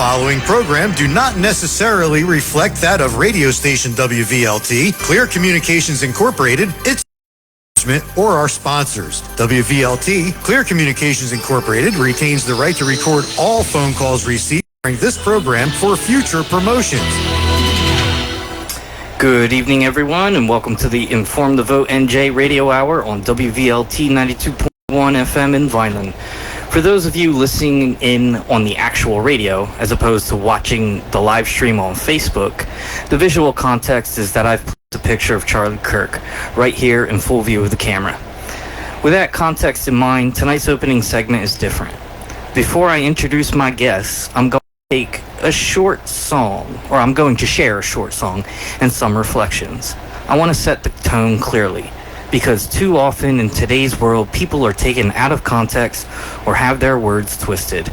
Following program do not necessarily reflect that of radio station WVLT, Clear Communications Incorporated, its management, or our sponsors. WVLT, Clear Communications Incorporated, retains the right to record all phone calls received during this program for future promotions. Good evening, everyone, and welcome to the Inform the Vote NJ radio hour on WVLT 92.1 FM in Vineland. For those of you listening in on the actual radio, as opposed to watching the live stream on Facebook, the visual context is that I've put a picture of Charlie Kirk right here in full view of the camera. With that context in mind, tonight's opening segment is different. Before I introduce my guests, I'm going to take a short song, or I'm going to share a short song and some reflections. I want to set the tone clearly, because too often in today's world, people are taken out of context or have their words twisted.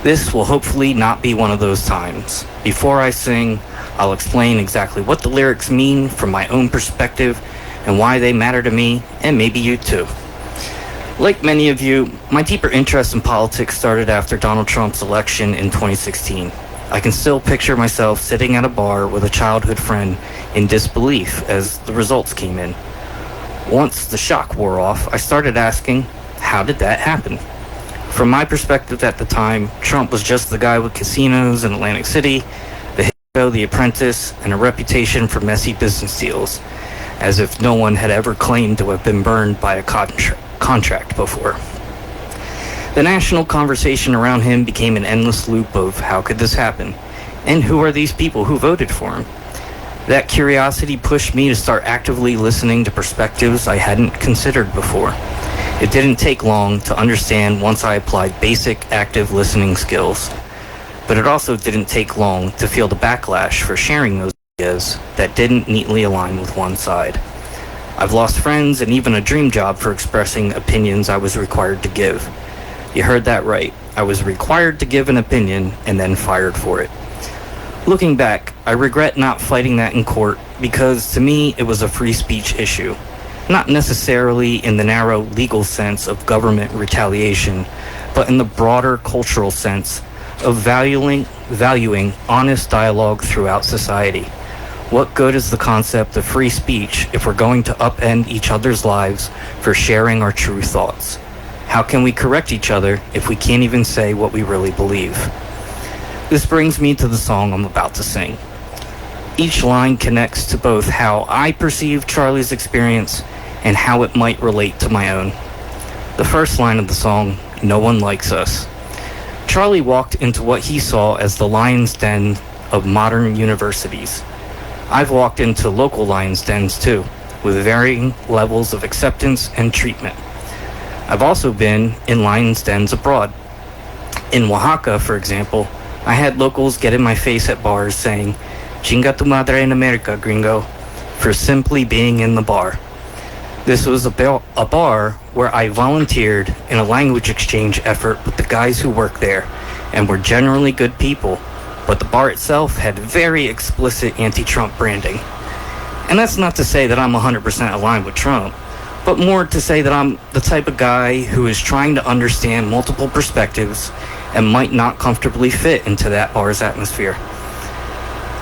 This will hopefully not be one of those times. Before I sing, I'll explain exactly what the lyrics mean from my own perspective and why they matter to me, and maybe you too. Like many of you, my deeper interest in politics started after Donald Trump's election in 2016. I can still picture myself sitting at a bar with a childhood friend in disbelief as the results came in. Once the shock wore off, I started asking, how did that happen? From my perspective at the time, Trump was just the guy with casinos in Atlantic City, the hit show The Apprentice, and a reputation for messy business deals, as if no one had ever claimed to have been burned by a contract before. The national conversation around him became an endless loop of how could this happen, and who are these people who voted for him? That curiosity pushed me to start actively listening to perspectives I hadn't considered before. It didn't take long to understand once I applied basic active listening skills, but it also didn't take long to feel the backlash for sharing those ideas that didn't neatly align with one side. I've lost friends and even a dream job for expressing opinions I was required to give. You heard that right. I was required to give an opinion and then fired for it. Looking back, I regret not fighting that in court because to me it was a free speech issue, not necessarily in the narrow legal sense of government retaliation, but in the broader cultural sense of valuing honest dialogue throughout society. What good is the concept of free speech if we're going to upend each other's lives for sharing our true thoughts? How can we correct each other if we can't even say what we really believe? This brings me to the song I'm about to sing. Each line connects to both how I perceive Charlie's experience and how it might relate to my own. The first line of the song, "No one likes us." Charlie walked into what he saw as the lion's den of modern universities. I've walked into local lion's dens too, with varying levels of acceptance and treatment. I've also been in lion's dens abroad. In Oaxaca, for example, I had locals get in my face at bars saying, "Chinga tu madre en America, gringo," for simply being in the bar. This was a bar where I volunteered in a language exchange effort with the guys who work there and were generally good people, but the bar itself had very explicit anti-Trump branding. And that's not to say that I'm 100% aligned with Trump, but more to say that I'm the type of guy who is trying to understand multiple perspectives and might not comfortably fit into that bar's atmosphere.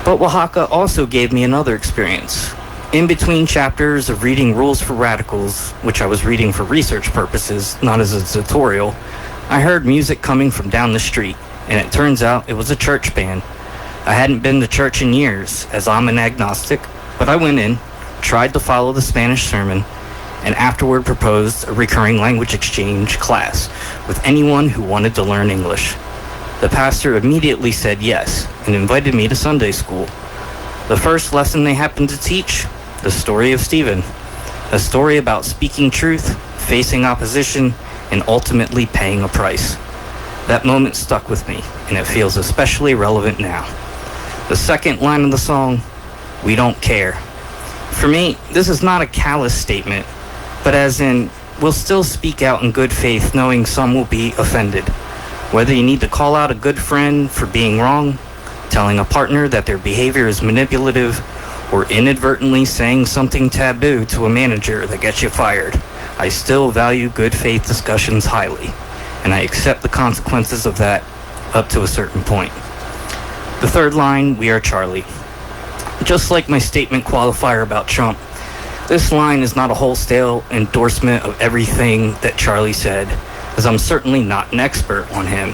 But Oaxaca also gave me another experience. In between chapters of reading Rules for Radicals, which I was reading for research purposes, not as a tutorial, I heard music coming from down the street, and it turns out it was a church band. I hadn't been to church in years, as I'm an agnostic, but I went in, tried to follow the Spanish sermon, and afterward proposed a recurring language exchange class with anyone who wanted to learn English. The pastor immediately said yes and invited me to Sunday school. The first lesson they happened to teach, the story of Stephen, a story about speaking truth, facing opposition, and ultimately paying a price. That moment stuck with me, and it feels especially relevant now. The second line of the song, "We don't care." For me, this is not a callous statement, but as in, we'll still speak out in good faith knowing some will be offended. Whether you need to call out a good friend for being wrong, telling a partner that their behavior is manipulative, or inadvertently saying something taboo to a manager that gets you fired, I still value good faith discussions highly, and I accept the consequences of that up to a certain point. The third line, we are Charlie. Just like my statement qualifier about Trump, this line is not a wholesale endorsement of everything that Charlie said, as I'm certainly not an expert on him,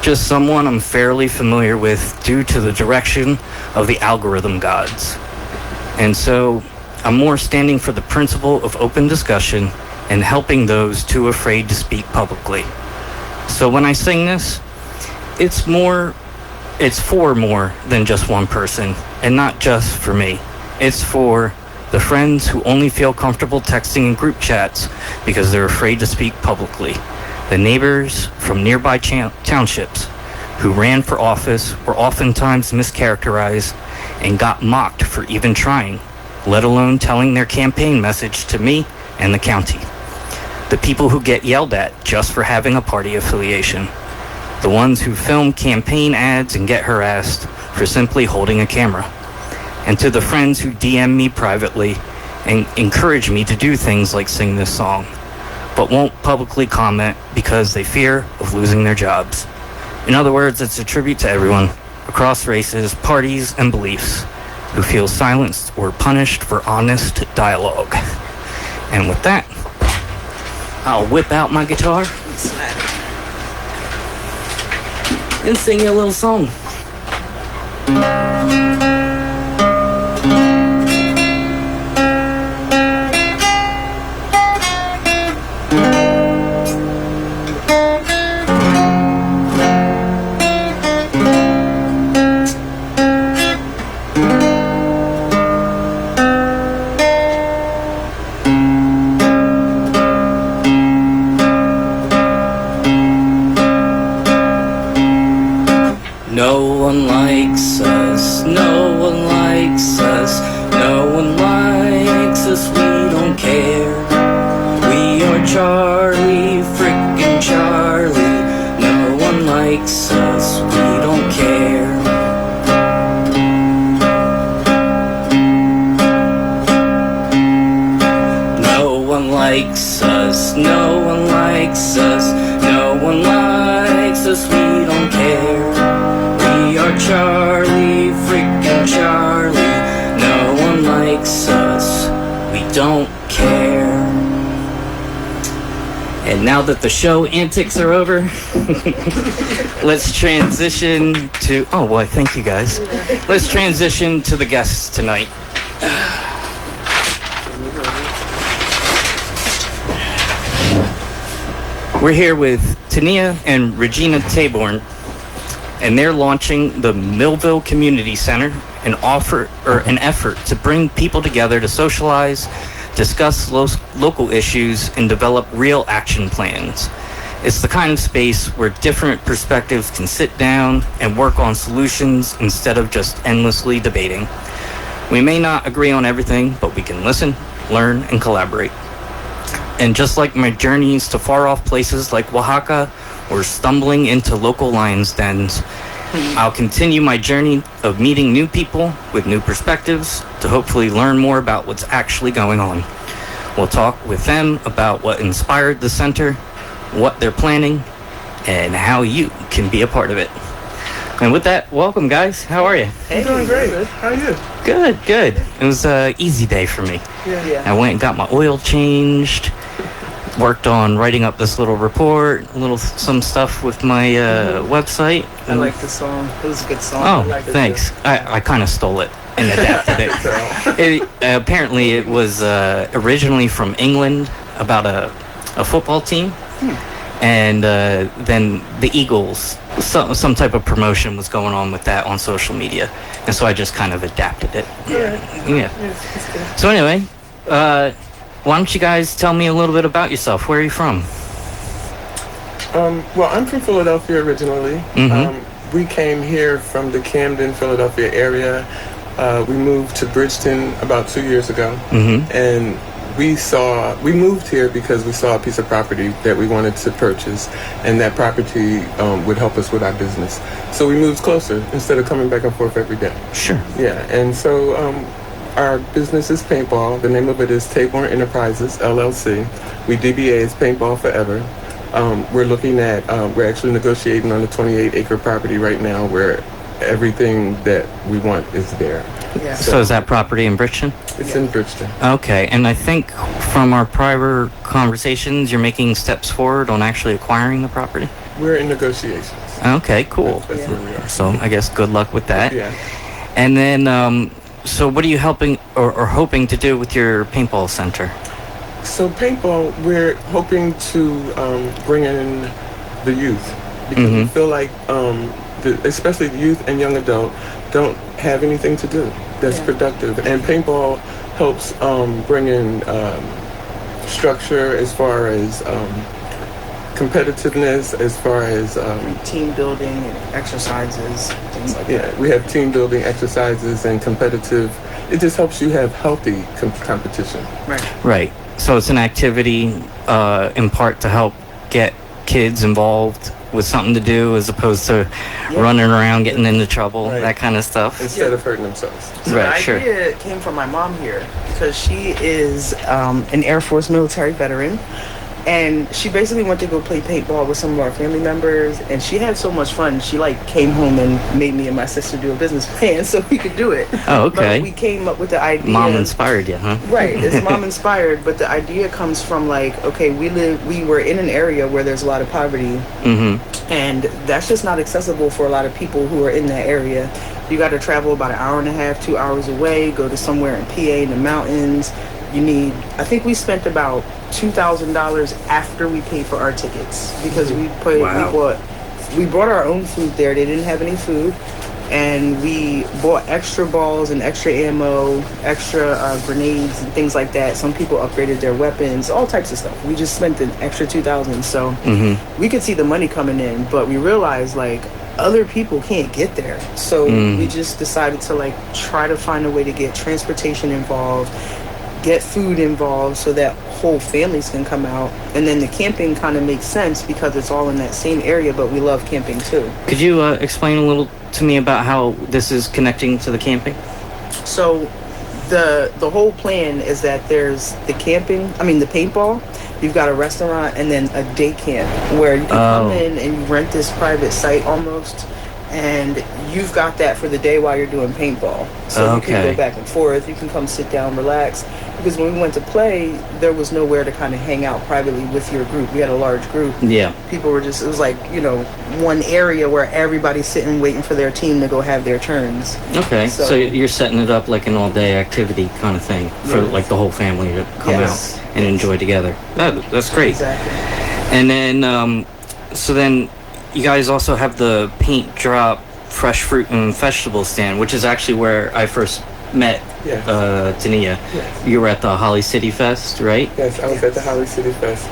just someone I'm fairly familiar with due to the direction of the algorithm gods. And so I'm more standing for the principle of open discussion and helping those too afraid to speak publicly. So when I sing this, it's for more than just one person, and not just for me. It's for the friends who only feel comfortable texting in group chats because they're afraid to speak publicly. The neighbors from nearby townships who ran for office were oftentimes mischaracterized and got mocked for even trying, let alone telling their campaign message to me and the county. The people who get yelled at just for having a party affiliation. The ones who film campaign ads and get harassed for simply holding a camera. And to the friends who DM me privately and encourage me to do things like sing this song, but won't publicly comment because they fear of losing their jobs. In other words, it's a tribute to everyone, across races, parties, and beliefs, who feel silenced or punished for honest dialogue. And with that, I'll whip out my guitar and sing you a little song. No one likes us, no one likes us, no one likes us, we don't care. We are Charlie, frickin' Charlie, no one likes us, we don't care. No one likes us, no one likes us, no one likes us, we don't care. We are Charlie, frickin' Charlie, no one likes us, we don't care. And now that the show antics are over, let's transition to, oh boy, thank you guys. Let's transition to the guests tonight. We're here with Tenia and Regina Taborn, and they're launching the Millville Community Center, an effort to bring people together to socialize, discuss local issues, and develop real action plans. It's the kind of space where different perspectives can sit down and work on solutions instead of just endlessly debating. We may not agree on everything, but we can listen, learn, and collaborate. And just like my journeys to far-off places like Oaxaca or stumbling into local lions dens, I'll continue my journey of meeting new people with new perspectives to hopefully learn more about what's actually going on. We'll talk with them about what inspired the center, what they're planning, and how you can be a part of it. And with that, welcome guys. How are you? Hey, I'm doing great. How are you? Good, good. It was an easy day for me. Yeah. I went and got my oil changed, worked on writing up this little report, some stuff with my website. I like the song. It was a good song. Oh, I thanks. I kind of stole it and adapted it. Apparently, it was originally from England about a football team. And then the Eagles, some type of promotion was going on with that on social media. And so I just kind of adapted it. Yeah. So anyway, why don't you guys tell me a little bit about yourself? Where are you from? Well, I'm from Philadelphia originally. We came here from the Camden, Philadelphia area. We moved to Bridgeton about 2 years ago. And we moved here because we saw a piece of property that we wanted to purchase, and that property would help us with our business. So we moved closer instead of coming back and forth every day. Sure. Yeah, and so our business is Paintball. The name of it is Taborn Enterprises, LLC. We DBA is Paintball Forever. We're actually negotiating on a 28-acre property right now where everything that we want is there. Yeah. So is that property in Bridgeton? It's in Bridgeton. Okay, and I think from our prior conversations, you're making steps forward on actually acquiring the property? We're in negotiations. Okay, cool. That's where we are. So I guess good luck with that. Yeah. And then, so what are you helping or hoping to do with your paintball center? So paintball, we're hoping to bring in the youth because we feel like, especially the youth and young adult, don't have anything to do that's productive. And paintball helps bring in structure as far as competitiveness, as far as team building and exercises, things like that. Yeah, we have team building exercises and competitive. It just helps you have healthy competition. Right. So it's an activity in part to help get kids involved with something to do as opposed to running around getting into trouble, that kind of stuff. Instead of hurting themselves. So the idea came from my mom here because she is an Air Force military veteran. And she basically went to go play paintball with some of our family members, and she had so much fun. She came home and made me and my sister do a business plan so we could do it. Oh, okay. But we came up with the idea. Mom inspired you, huh? Right, it's mom inspired, but the idea comes from okay, we were in an area where there's a lot of poverty, and that's just not accessible for a lot of people who are in that area. You got to travel about an hour and a half, 2 hours away, go to somewhere in PA in the mountains. I think we spent about $2,000 after we paid for our tickets because we brought our own food there. They didn't have any food, and we bought extra balls and extra ammo, extra grenades and things like that. Some people upgraded their weapons, all types of stuff. We just spent an extra $2,000, so we could see the money coming in, but we realized other people can't get there. So we just decided to try to find a way to get transportation involved, get food involved so that whole families can come out. And then the camping kind of makes sense because it's all in that same area, but we love camping too. Could you explain a little to me about how this is connecting to the camping? So the whole plan is that there's the paintball, you've got a restaurant, and then a day camp where you can come in and you rent this private site almost, and you've got that for the day while you're doing paintball. So you can go back and forth, you can come sit down, relax. Because when we went to play, there was nowhere to kind of hang out privately with your group. We had a large group. Yeah. People were it was one area where everybody's sitting waiting for their team to go have their turns. Okay. So you're setting it up like an all-day activity kind of thing for the whole family to come out and enjoy together. That's great. Exactly. And then, so then you guys also have the Paint Drop fresh fruit and vegetable stand, which is actually where I first met Tenia. Yes. You were at the Holly City Fest, right? Yes, I was at the Holly City Fest.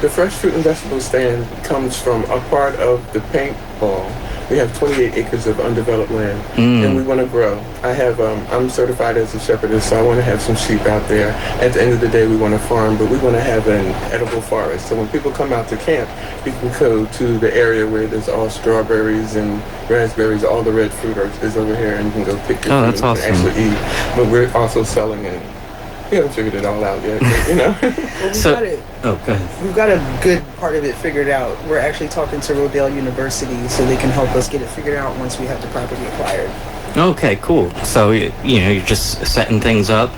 The fresh fruit and vegetable stand comes from a part of the paintball. We have 28 acres of undeveloped land, and we want to grow. I'm certified as a shepherdess, so I want to have some sheep out there. At the end of the day, we want to farm, but we want to have an edible forest. So when people come out to camp, you can go to the area where there's all strawberries and raspberries, all the red fruit is over here, and you can go pick your fruit that's awesome. and actually eat. But we're also selling it. We haven't figured it all out yet, Well, we've got a good part of it figured out. We're actually talking to Rodale University so they can help us get it figured out once we have the property acquired. Okay, cool. So, you're just setting things up,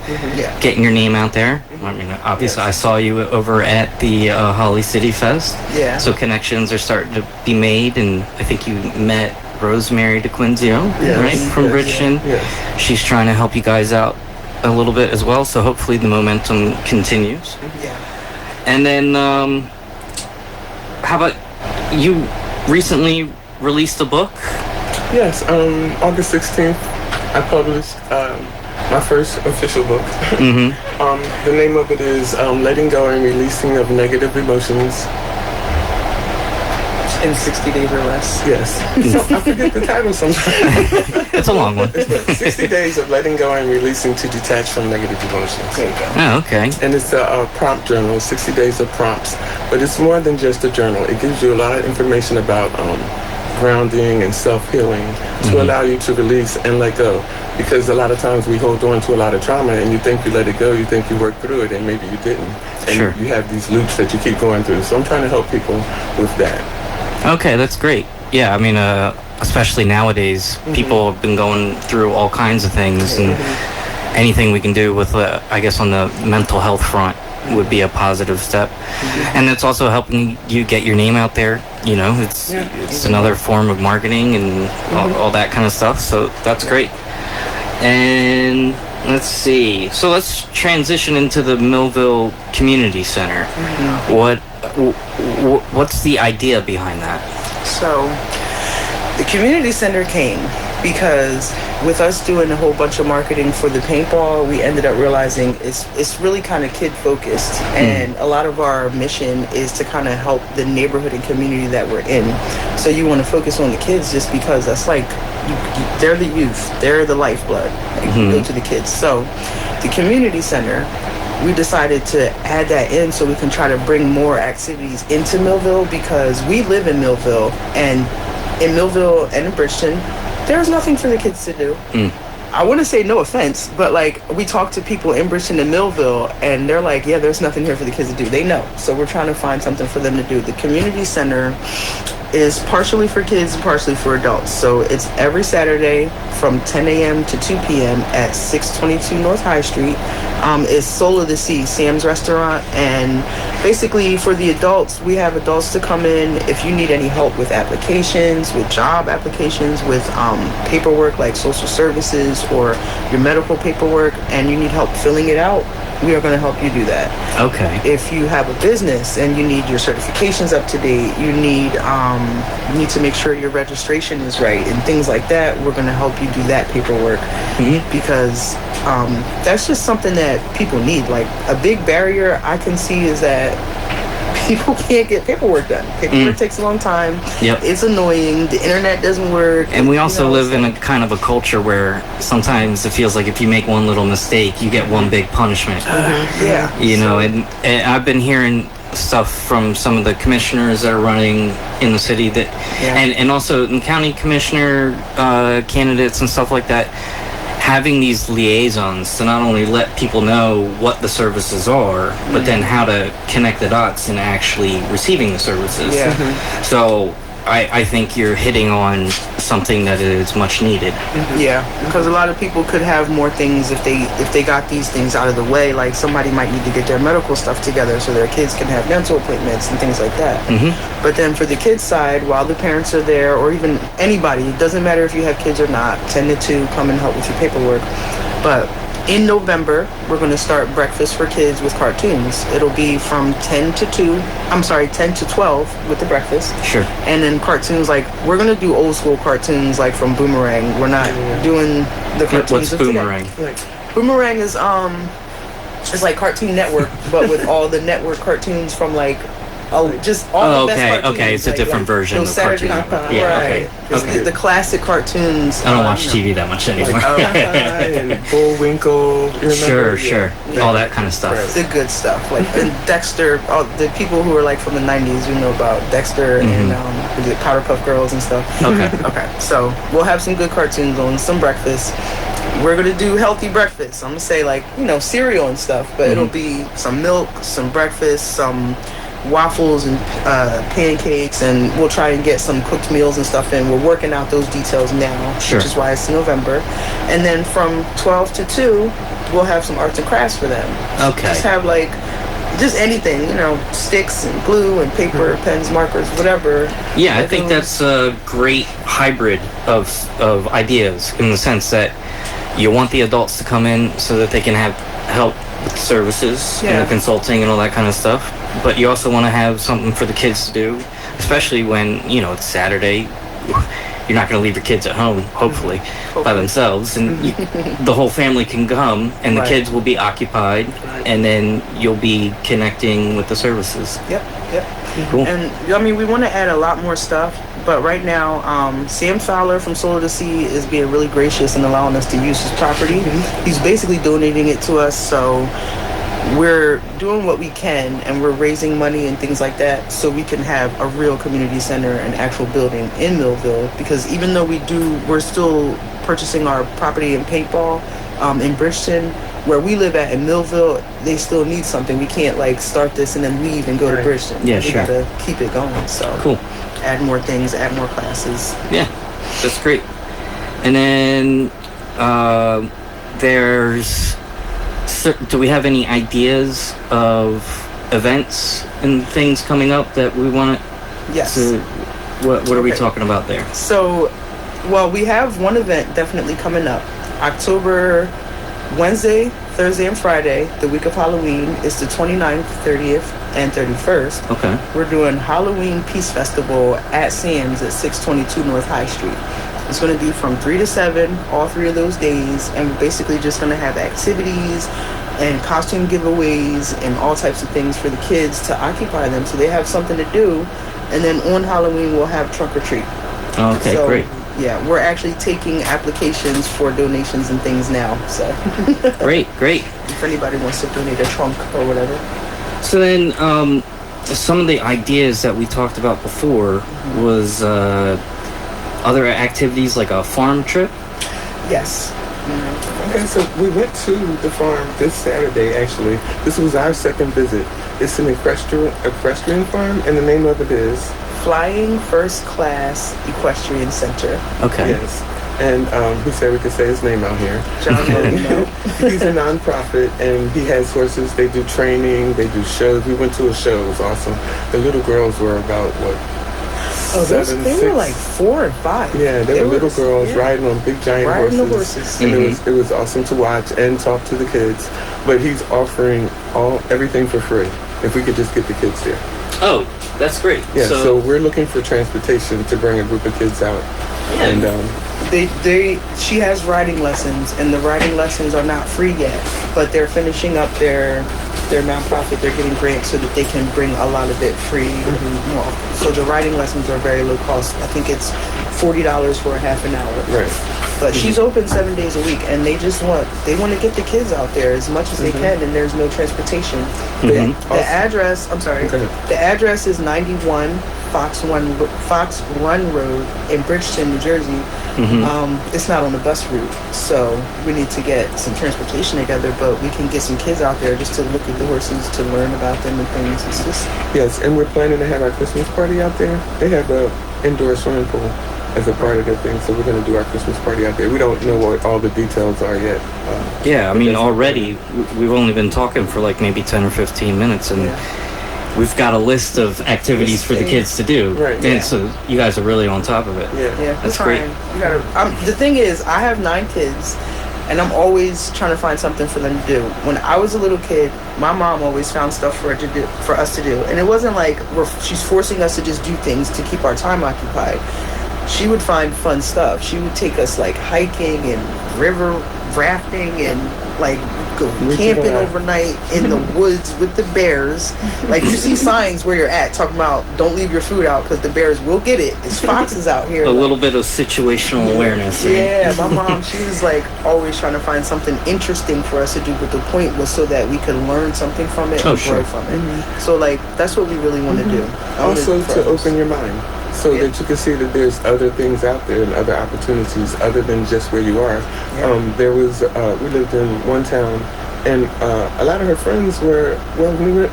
getting your name out there. I mean, obviously, I saw you over at the Holly City Fest. Yeah. So connections are starting to be made, and I think you met Rosemary DeQuinzio, right, from Bridgeton. Yes. She's trying to help you guys out a little bit as well, so hopefully the momentum continues. Yeah. And then, how about you recently released a book? Yes, August 16th, I published my first official book. The name of it is Letting Go and Releasing of Negative Emotions. In 60 days or less. Yes. So I forget the title sometimes. It's a long one. 60 days of letting go and releasing to detach from negative emotions. There you go. Oh, okay. And it's a prompt journal, 60 days of prompts. But it's more than just a journal. It gives you a lot of information about grounding and self-healing to allow you to release and let go. Because a lot of times we hold on to a lot of trauma and you think you let it go, you think you worked through it, and maybe you didn't. And you have these loops that you keep going through. So I'm trying to help people with that. Okay, that's great. Yeah, I mean, especially nowadays, people have been going through all kinds of things, and anything we can do with, I guess, on the mental health front would be a positive step. And it's also helping you get your name out there. You know, it's another form of marketing and all that kind of stuff. So that's great. And let's see. So let's transition into the Millville Community Center. What's the idea behind that? So the community center came because with us doing a whole bunch of marketing for the paintball, we ended up realizing it's really kind of kid focused, and a lot of our mission is to kind of help the neighborhood and community that we're in. So you want to focus on the kids just because that's like they're the youth, they're the lifeblood. Like, you go to the kids. So the community center, we decided to add that in so we can try to bring more activities into Millville, because we live in Millville, and in Millville and in Bridgeton, there's nothing for the kids to do. I want to say no offense, but like we talk to people in Bridgeton and Millville, and they're like, yeah, there's nothing here for the kids to do. They know. So we're trying to find something for them to do. The community center is partially for kids and partially for adults. So it's every Saturday from 10 a.m. to 2 p.m. at 622 North High Street. It's Soul of the Sea, Sam's Restaurant. And basically for the adults, we have adults to come in if you need any help with applications, with job applications, with paperwork like social services or your medical paperwork, and you need help filling it out. We are going to help you do that. Okay. If you have a business and you need your certifications up to date, you need to make sure your registration is right and things like that, we're going to help you do that paperwork, because that's just something that people need. Like a big barrier I can see is that people can't get paperwork done. Paperwork takes a long time. Yep. It's annoying. The internet doesn't work. And we also live in a kind of a culture where sometimes it feels like if you make one little mistake, you get one big punishment. Yeah. You know, and I've been hearing stuff from some of the commissioners that are running in the city that, and also in county commissioner candidates and stuff like that, having these liaisons to not only let people know what the services are, but then how to connect the dots in actually receiving the services. So I think you're hitting on something that is much needed. Yeah, because a lot of people could have more things if they got these things out of the way. Like somebody might need to get their medical stuff together so their kids can have dental appointments and things like that. But then for the kids side, while the parents are there, or even anybody, it doesn't matter if you have kids or not, 10 to 2, come and help with your paperwork. But in November, we're going to start breakfast for kids with cartoons. It'll be from 10 to 12 with the breakfast. Sure. And then cartoons, like, we're going to do old school cartoons, like from Boomerang. We're not doing the cartoons. What's Boomerang? Boomerang is, it's like Cartoon Network, but with all the network cartoons from, like, just all the best cartoons. Okay, it's a different version of Cartoon Network. The classic cartoons. I don't watch TV that much anymore. And Bullwinkle. Sure. All that kind of stuff. The good stuff. Like and Dexter, the people who are like from the 90s, you know about Dexter and the Powderpuff Girls and stuff. Okay. So we'll have some good cartoons on, some breakfast. We're going to do healthy breakfast. I'm going to say like, cereal and stuff, but it'll be some milk, some breakfast, some waffles and pancakes, and we'll try and get some cooked meals and stuff in. We're working out those details now, which is why it's November. And then from 12 to 2, we'll have some arts and crafts for them. Just have like just anything, sticks and glue and paper, pens, markers, whatever. Yeah, I think that's a great hybrid of ideas, in the sense that you want the adults to come in so that they can have help with services and the consulting and all that kind of stuff. But you also want to have something for the kids to do, especially when, it's Saturday. You're not going to leave your kids at home, hopefully, by themselves. And the whole family can come, and the kids will be occupied, and then you'll be connecting with the services. Yep. Cool. And, we want to add a lot more stuff. But right now, Sam Fowler from Soul of the Sea is being really gracious and allowing us to use his property. He's basically donating it to us, so we're doing what we can, and we're raising money and things like that so we can have a real community center, an actual building in Millville. Because even though we're still purchasing our property in Paintball in Bridgeton, where we live at in Millville, they still need something. We can't like start this and then leave and go to Bridgeton. We gotta keep it going. So add more things, add more classes. That's great. And then do we have any ideas of events and things coming up that we want Yes. What are we talking about there? So, well, we have one event definitely coming up. October, Wednesday, Thursday, and Friday, the week of Halloween, is the 29th, 30th, and 31st. Okay. We're doing Halloween Peace Festival at Sam's at 622 North High Street. It's going to be from 3 to 7, all 3 of those days, and we're basically just going to have activities and costume giveaways and all types of things for the kids to occupy them so they have something to do. And then on Halloween, we'll have trunk or treat. Okay, so, great. Yeah, we're actually taking applications for donations and things now. So Great. If anybody wants to donate a trunk or whatever. So then, some of the ideas that we talked about before was other activities like a farm trip. Yes. Okay, so we went to the farm this Saturday, actually. This was our second visit. It's an equestrian farm, and the name of it is Flying First Class Equestrian Center. Okay. Yes. And he said we could say his name out here. John Marino. He's a nonprofit, and he has horses. They do training. They do shows. We went to a show. It was awesome. The little girls were about, what, Oh, 7, they 6? were like 4 and 5. Yeah, they were little girls riding on big giant riding horses. the horses. And it was awesome to watch and talk to the kids. But he's offering everything for free if we could just get the kids there. Oh, that's great. Yeah, so we're looking for transportation to bring a group of kids out. Yeah. And she has riding lessons, and the riding lessons are not free yet, but they're finishing up their nonprofit. They're getting grants so that they can bring a lot of it free more often. So the riding lessons are very low cost. I think it's $40 for a half an hour. right. But she's open 7 days a week, and they want to get the kids out there as much as they can, and there's no transportation. The address, I'm sorry, the address is 91 Fox Run Road in Bridgeton, New Jersey. It's not on the bus route, so we need to get some transportation together, but we can get some kids out there just to look at the horses, to learn about them and things. It's just... Yes, and we're planning to have our Christmas party out there. They have an indoor swimming pool as a part of their thing, so we're going to do our Christmas party out there. We don't know what all the details are yet. Yeah, I mean, already we've only been talking for like maybe 10 or 15 minutes, and we've got a list of activities for the kids to do. Right. And so you guys are really on top of it. Yeah. That's great. The thing is, I have 9 kids, and I'm always trying to find something for them to do. When I was a little kid, my mom always found stuff for us to do, and it wasn't like she's forcing us to just do things to keep our time occupied. She would find fun stuff. She would take us like hiking and river rafting and like go camping overnight in the woods with the bears. Like you see signs where you're at talking about don't leave your food out because the bears will get it. There's foxes out here. A little bit of situational awareness. Yeah, my mom, she was like always trying to find something interesting for us to do, but the point was so that we could learn something from it and grow from it. So like that's what we really want to do. Also to open your mind. So that you can see that there's other things out there and other opportunities other than just where you are. There was, we lived in one town, and a lot of her friends were,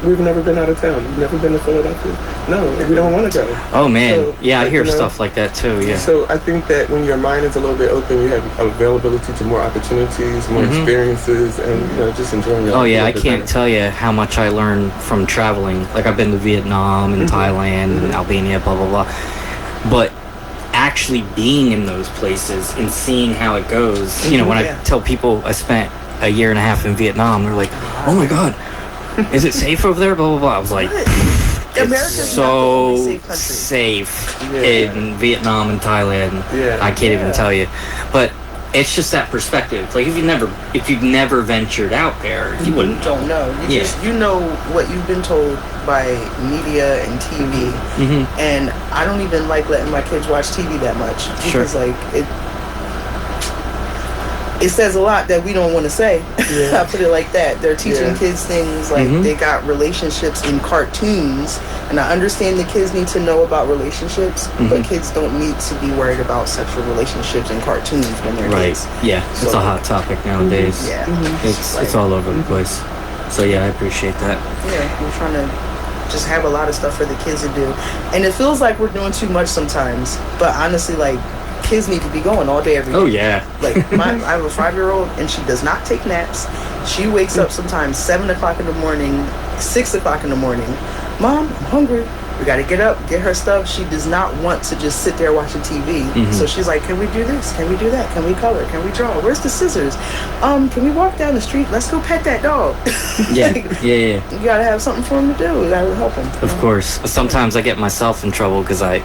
we've never been out of town. We've never been to Philadelphia. No, we don't want to go. Oh, man. So, I hear stuff like that, too, yeah. So I think that when your mind is a little bit open, you have availability to more opportunities, more experiences, and, just enjoying your life. Oh, yeah, I can't tell you how much I learned from traveling. Like, I've been to Vietnam and Thailand and Albania, blah, blah, blah. But actually being in those places and seeing how it goes, when I tell people I spent a year and a half in Vietnam, they're like, oh my God, is it safe over there? Blah, blah, blah. I was like, it's so safe in Vietnam and Thailand. I can't even tell you. But it's just that perspective. Like if you've never ventured out there, you don't know. You know what you've been told by media and TV, and I don't even like letting my kids watch TV that much because like it says a lot that we don't want to say. I put it like that. They're teaching kids things like they got relationships in cartoons, and I understand the kids need to know about relationships, but kids don't need to be worried about sexual relationships in cartoons when they're kids. Yeah, so, it's a hot topic nowadays. It's all over the place. So I appreciate that. Yeah, we're trying to just have a lot of stuff for the kids to do, and it feels like we're doing too much sometimes, but honestly, like kids need to be going all day every day. Oh yeah. Like I have a 5-year-old and she does not take naps. She wakes up sometimes 7 o'clock in the morning, 6 o'clock in the morning. Mom, I'm hungry. We got to get up, get her stuff. She does not want to just sit there watching TV. Mm-hmm. So she's like, can we do this? Can we do that? Can we color? Can we draw? Where's the scissors? Can we walk down the street? Let's go pet that dog. Yeah, Like, yeah. You got to have something for him to do. You got to help him. Of course. Sometimes I get myself in trouble because I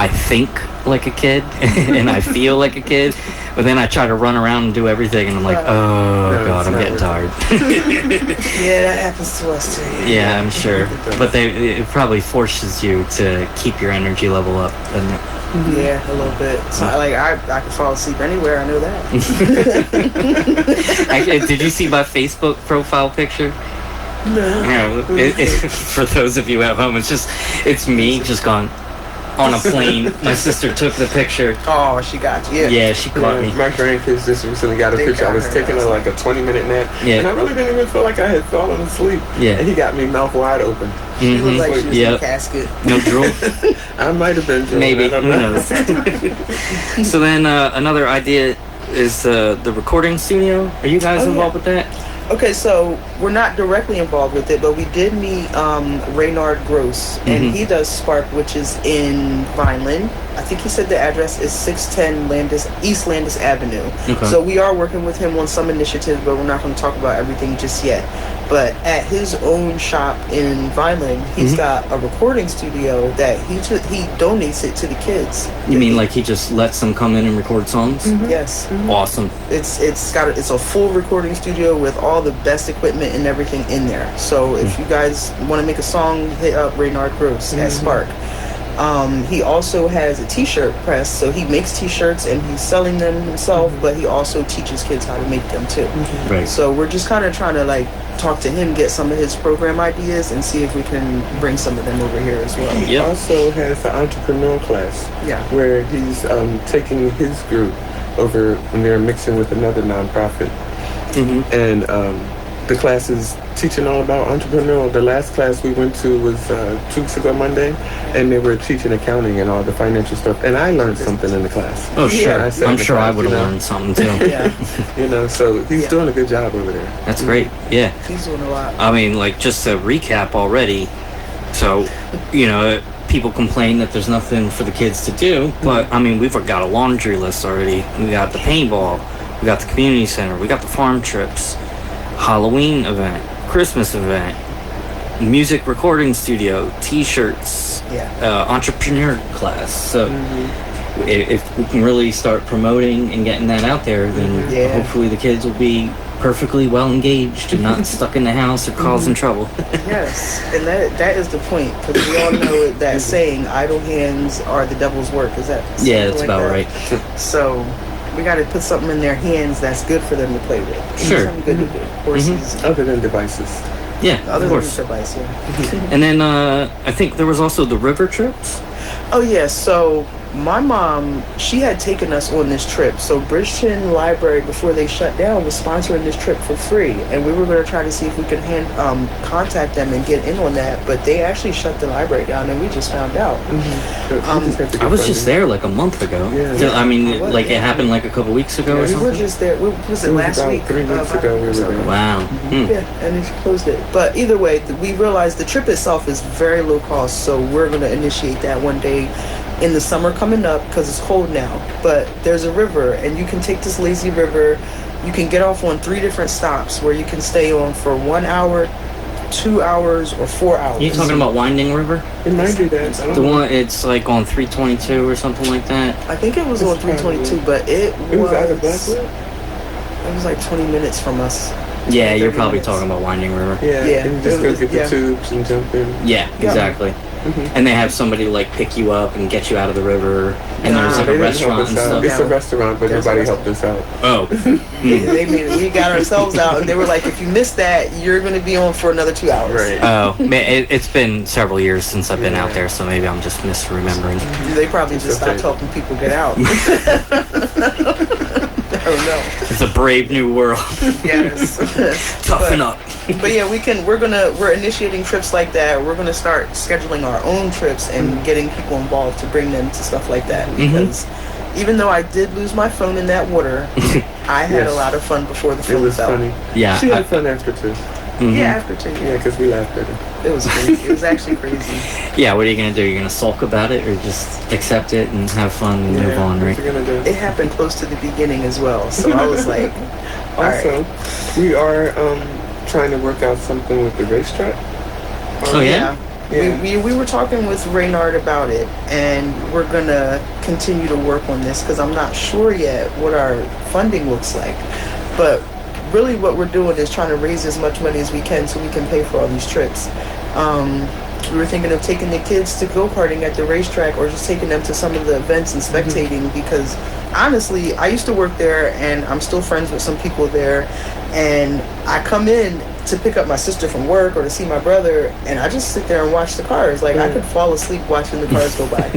think like a kid and I feel like a kid, but then I try to run around and do everything and I'm like, oh God, I'm getting tired. Yeah, that happens to us too. Yeah, I'm sure. But it probably forces you to keep your energy level up, doesn't it? Yeah, a little bit. So I can fall asleep anywhere, I know that. Did you see my Facebook profile picture? No. For those of you at home, it's me just gone on a plane. My sister took the picture. Oh, she got you. Yeah, she caught me. My grandkids just recently got a picture. I was taking like a 20-minute nap, and I really didn't even feel like I had fallen asleep. Yeah. And he got me mouth wide open. She looked like she was in a casket. No drool? I might have been drooling. Maybe. I don't Who know. knows? So then another idea is the recording studio. Are you guys involved with that? Okay, so we're not directly involved with it, but we did meet Reynard Gross, and he does SPARC, which is in Vineland. I think he said the address is 610 East Landis Avenue. Okay. So we are working with him on some initiatives, but we're not going to talk about everything just yet. But at his own shop in Vineland, he's got a recording studio that he donates it to the kids. You mean like he just lets them come in and record songs? Yes. Awesome. It's a full recording studio with all the best equipment and everything in there. So if you guys want to make a song, hit up Reynard Gross at SPARC. He also has a t-shirt press, so he makes t-shirts and he's selling them himself, but he also teaches kids how to make them too. Right. So we're just kind of trying to like talk to him, get some of his program ideas, and see if we can bring some of them over here as well. He also has the entrepreneur class, where he's taking his group over and they're mixing with another nonprofit, and the class is teaching all about entrepreneurial. The last class we went to was 2 weeks ago Monday, and they were teaching accounting and all the financial stuff, and I learned something in the class. Oh sure, I'm sure I would have learned learned something too. So he's doing a good job over there. That's great. Yeah, he's doing a lot. I mean, like, just to recap already, so people complain that there's nothing for the kids to do, but I mean, we've got a laundry list already. We got the paintball, we got the community center, we got the farm trips, Halloween event, Christmas event, music recording studio, t-shirts, entrepreneur class. So if we can really start promoting and getting that out there, then hopefully the kids will be perfectly well engaged and not stuck in the house or causing trouble. Yes, and that is the point, because we all know that saying, idle hands are the devil's work. Is that that's like about that? right. So we got to put something in their hands that's good for them to play with. Sure. Something good to do. Horses. Other than devices. Yeah, Other of than course. device, And then I think there was also the river trips. Oh yeah, so my mom, she had taken us on this trip. So Bridgeton Library, before they shut down, was sponsoring this trip for free, and we were going to try to see if we could contact them and get in on that, but they actually shut the library down, and we just found out. I was just there like a month ago. I mean, like it happened like a couple weeks ago or something. We were just there. Was it last week? 3 weeks ago we were there. Wow. Yeah, and they closed it. But either way, we realized the trip itself is very low cost, so we're going to initiate that one day in the summer coming up, because it's cold now. But there's a river, and you can take this lazy river. You can get off on 3 different stops where you can stay on for 1 hour, 2 hours, or 4 hours. You talking about Winding River? It might be that. The one, it's like on 322 or something like that. I think it was on 322, but it was out of Blackwood? It was like 20 minutes from us. Yeah, you're 30 probably minutes. talking about Winding River. Yeah, and you just go get the yeah. tubes and jump in. Yeah, exactly. And they have somebody like pick you up and get you out of the river, and there's like They a didn't help restaurant and us out. stuff. It's a restaurant, but nobody helped us out. Oh. We got ourselves out, and they were like, if you missed that, you're going to be on for another 2 hours. Right. Oh, man, it's been several years since I've been out there, so maybe I'm just misremembering. They probably just stopped helping people get out. I don't know. It's a brave new world. Yes. Toughen up. But yeah, we're initiating trips like that. We're gonna start scheduling our own trips and getting people involved to bring them to stuff like that, because even though I did lose my phone in that water, I had a lot of fun before the film It was fell. funny. Yeah. She had fun after too. Mhm. Yeah, after 2 years. Yeah, because we laughed at her. It was crazy. It was actually crazy. Yeah, what are you going to do? You're going to sulk about it or just accept it and have fun and move on, right? What you gonna do? It happened close to the beginning as well, so I was like, all Also, right. we are trying to work out something with the racetrack. Oh, yeah? Yeah. We were talking with Raynard about it, and we're gonna continue to work on this because I'm not sure yet what our funding looks like. But really, what we're doing is trying to raise as much money as we can so we can pay for all these trips. We were thinking of taking the kids to go-karting at the racetrack or just taking them to some of the events and spectating because honestly, I used to work there and I'm still friends with some people there, and I come in to pick up my sister from work or to see my brother, and I just sit there and watch the cars. Like, I could fall asleep watching the cars go by.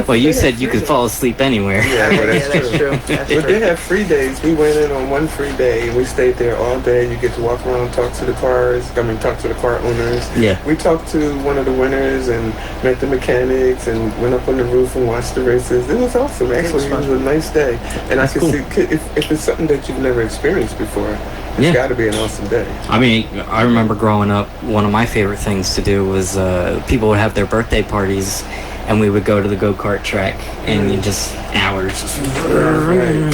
Well, you said you could fall asleep anywhere. Yeah, well, that's true. That's But true. they have free days. We went in on one free day and we stayed there all day. You get to walk around, talk to the cars. Talk to the car owners. Yeah. We talked to one of the winners and met the mechanics and went up on the roof and watched the races. It was awesome. Actually, it was a nice day. And I could see if it's something that you've never experienced before, it's got to be an awesome day. I mean, I remember growing up, one of my favorite things to do was people would have their birthday parties and we would go to the go-kart track and you just hours just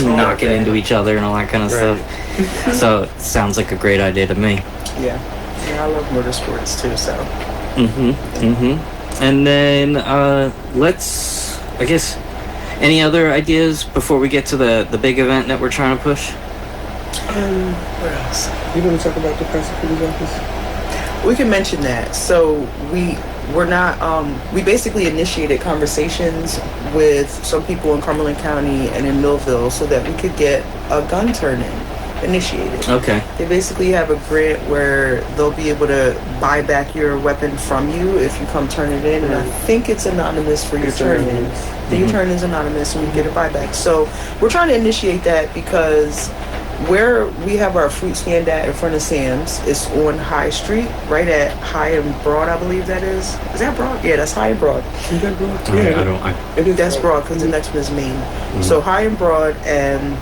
knocking into each other and all that kind of stuff. So it sounds like a great idea to me. Yeah, I love motorsports too, so. And then let's, I guess, any other ideas before we get to the big event that we're trying to push? What else? You want to talk about the prosecutor's office? We can mention that. So we're not, we basically initiated conversations with some people in Cumberland County and in Millville so that we could get a gun turn-in initiated. Okay. They basically have a grant where they'll be able to buy back your weapon from you if you come turn it in. And I think it's anonymous for your turn-in. Your turn-in's anonymous and you get a buyback. So we're trying to initiate that because where we have our fruit stand at in front of Sam's is on High Street, right at High and Broad, I believe that is. Is that Broad? Yeah, that's High and Broad. Is that Broad? Yeah, That's Broad because the next one is Main. So High and Broad, and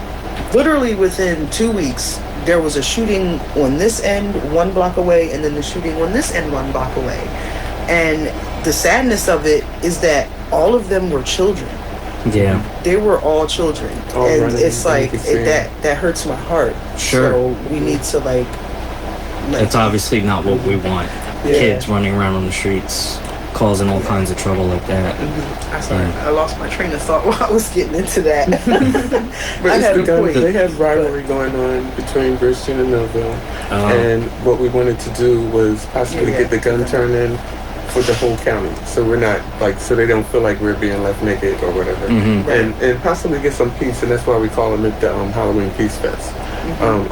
literally within 2 weeks, there was a shooting on this end 1 block away, and then the shooting on this end 1 block away. And the sadness of it is that all of them were children. Yeah. They were all children. All and running, it's like, you can see that hurts my heart. Sure. So we need to like It's obviously not what we want. Kids running around on the streets, causing all kinds of trouble like that. I lost my train of thought while I was getting into that. But I had a point. they have rivalry going on between Bridgeton and Millville. And what we wanted to do was possibly get the gun turn-in for the whole county, so we're not like, so they don't feel like we're being left naked or whatever, and possibly get some peace, and that's why we call it the Halloween Peace Fest.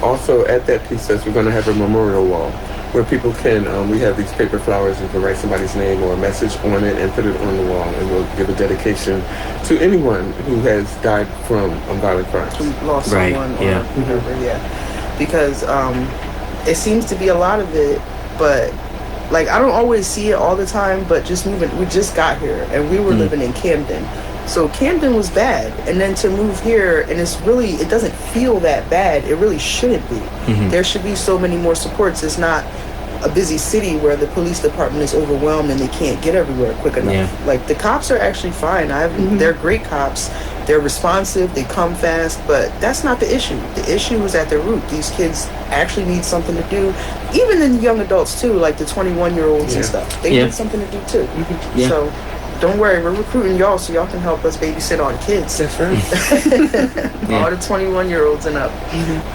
Also at that Peace Fest, we're going to have a memorial wall where people can, we have these paper flowers, you can write somebody's name or a message on it and put it on the wall, and we'll give a dedication to anyone who has died from violent crimes. Who lost someone or whatever, because it seems to be a lot of it, but like, I don't always see it all the time, but just moving, we just got here and we were living in Camden. So Camden was bad. And then to move here, and it's really, it doesn't feel that bad. It really shouldn't be. There should be so many more supports. It's not a busy city where the police department is overwhelmed and they can't get everywhere quick enough. Like, the cops are actually fine. They're great cops. They're responsive, they come fast, but that's not the issue. The issue is at the root. These kids actually need something to do. Even in young adults too, like the 21-year-olds and stuff. They need something to do too. So don't worry, we're recruiting y'all so y'all can help us babysit all the kids. That's right. All the 21-year-olds and up.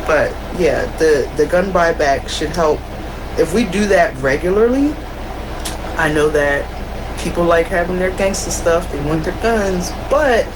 But yeah, the gun buyback should help. If we do that regularly, I know that people like having their gangster stuff, they want their guns, but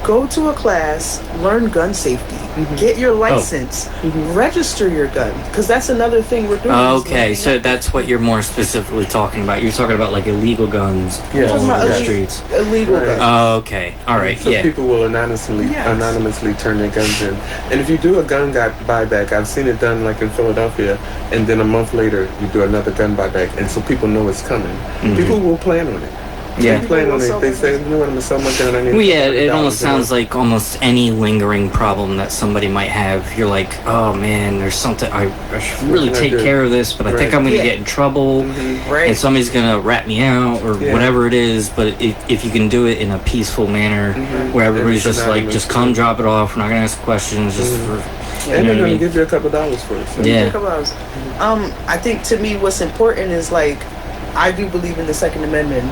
go to a class, learn gun safety, get your license, register your gun, because that's another thing we're doing. Okay, so that's what you're more specifically talking about. You're talking about like illegal guns all over the streets. Illegal guns. Okay, all right, So people will anonymously turn their guns in. And if you do a gun buyback, I've seen it done like in Philadelphia, and then a month later you do another gun buyback, and so people know it's coming. People will plan on it. Yeah. They plan on it. They say, you know what, I'm going to sell my gun. I need Well, yeah, it almost sounds like almost any lingering problem that somebody might have. You're like, oh man, there's something, I should really take care of this, but I think I'm going to get in trouble, and somebody's going to rat me out, or whatever it is. But if you can do it in a peaceful manner, where everybody's just like, just come drop it off, we're not going to ask questions, just for... And they're going to give you a couple of dollars for it. So. Yeah. I think to me what's important is like, I do believe in the Second Amendment,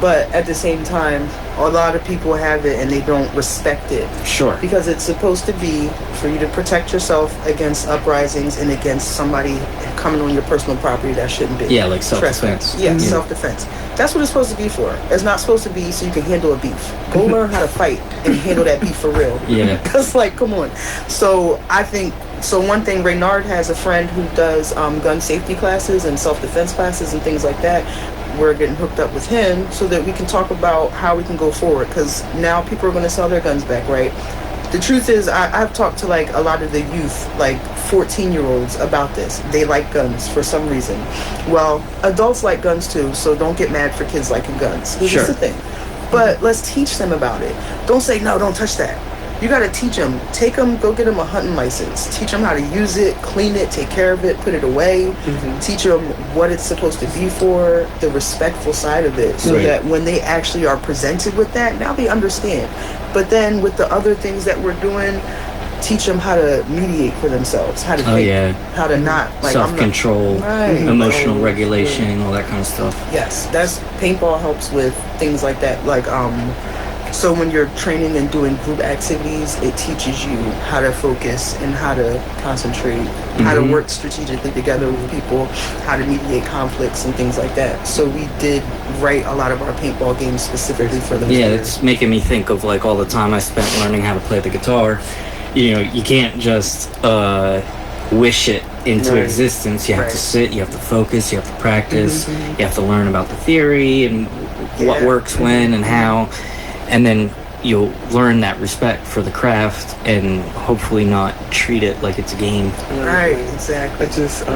but at the same time, a lot of people have it and they don't respect it. Sure. Because it's supposed to be for you to protect yourself against uprisings and against somebody coming on your personal property that shouldn't be. Yeah, like self-defense. Yeah, self-defense. That's what it's supposed to be for. It's not supposed to be so you can handle a beef. Go learn how to fight and handle that beef for real. Yeah. Because, like, come on. So, I think... So one thing, Reynard has a friend who does gun safety classes and self-defense classes and things like that. We're getting hooked up with him so that we can talk about how we can go forward, because now people are going to sell their guns back, right? The truth is, I've talked to like a lot of the youth, like 14-year-olds about this. They like guns for some reason. Well, adults like guns too, so don't get mad for kids liking guns. This is the thing. But let's teach them about it. Don't say, no, don't touch that. You got to teach them. Take them, go get them a hunting license. Teach them how to use it, clean it, take care of it, put it away. Teach them what it's supposed to be for, the respectful side of it, so that when they actually are presented with that, now they understand. But then with the other things that we're doing, teach them how to mediate for themselves, how to think, how to not like self-control, emotional regulation, all that kind of stuff. Yes, that's paintball helps with things like that. Like so when you're training and doing group activities, it teaches you how to focus and how to concentrate, how to work strategically together with people, how to mediate conflicts and things like that. So we did write a lot of our paintball games specifically for them. Yeah, it's making me think of like all the time I spent learning how to play the guitar. You know, you can't just wish it into existence. You have to sit, you have to focus, you have to practice, you have to learn about the theory and what works when and how. And then you'll learn that respect for the craft and hopefully not treat it like it's a game. Right, exactly. I just,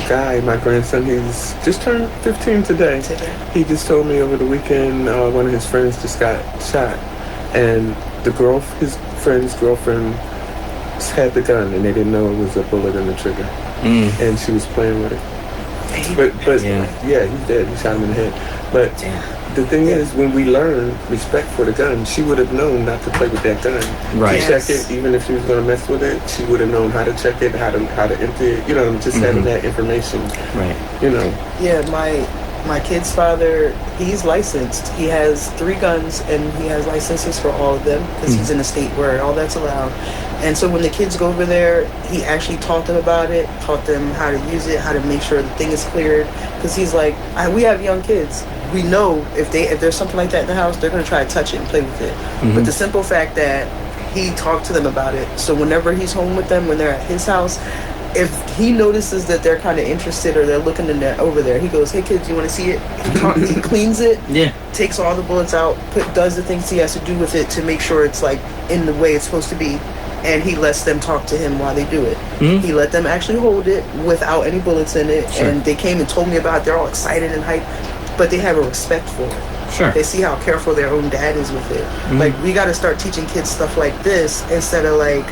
Guy, my grandson, he's just turned 15 today. He just told me over the weekend one of his friends just got shot. And his friend's girlfriend had the gun and they didn't know it was a bullet in the trigger. And she was playing with it. But yeah, he's dead. He shot him in the head. But the thing is, when we learn respect for the gun, she would have known not to play with that gun. Right. To check it, even if she was going to mess with it, she would have known how to check it, how to empty it. You know, just having that information. Right. You know. Yeah, my kid's father, he's licensed. He has 3 guns and he has licenses for all of them because he's in a state where all that's allowed. And so when the kids go over there, he actually taught them about it, taught them how to use it, how to make sure the thing is cleared. Because he's like, we have young kids. We know if there's something like that in the house, they're going to try to touch it and play with it. But the simple fact that he talked to them about it, so whenever he's home with them, when they're at his house, if he notices that they're kind of interested or they're looking over there, he goes, hey kids, you want to see it? He cleans it, takes all the bullets out, does the things he has to do with it to make sure it's like in the way it's supposed to be. And he lets them talk to him while they do it. He let them actually hold it without any bullets in it. And they came and told me about it. They're all excited and hyped, but they have a respect for it. They see how careful their own dad is with it. Like, we got to start teaching kids stuff like this instead of like,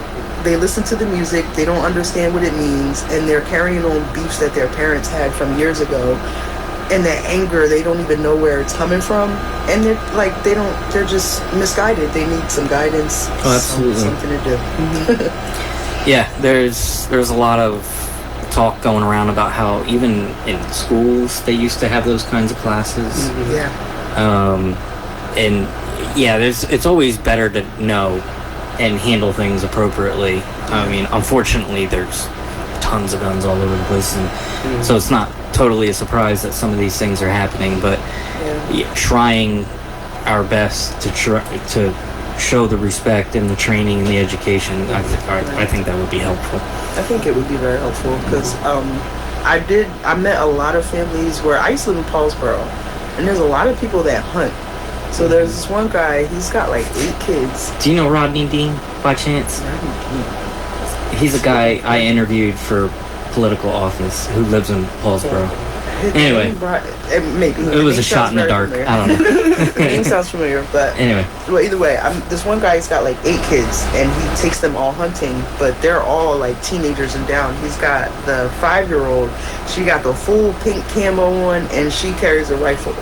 they listen to the music, they don't understand what it means, and they're carrying on beefs that their parents had from years ago. And that anger, they don't even know where it's coming from, and they're just misguided. They need some guidance. Absolutely. Something to do. Yeah, there's a lot of talk going around about how even in schools they used to have those kinds of classes. And it's always better to know and handle things appropriately. I mean, unfortunately, there's tons of guns all over the place, and so it's not totally a surprise that some of these things are happening, but trying our best to show the respect and the training and the education, I think that would be helpful. I think it would be very helpful because I met a lot of families where I used to live in Paulsboro, and there's a lot of people that hunt. So there's this one guy, he's got like 8 kids. Do you know Rodney Dean by chance? He's a guy I interviewed for political office who lives in Paulsboro. Anyway, maybe it was a shot in the dark. Familiar. I don't know. The name sounds familiar, but anyway. Well, either way, this one guy's got like 8 kids, and he takes them all hunting, but they're all like teenagers and down. He's got the 5-year-old. She got the full pink camo on, and she carries a rifle.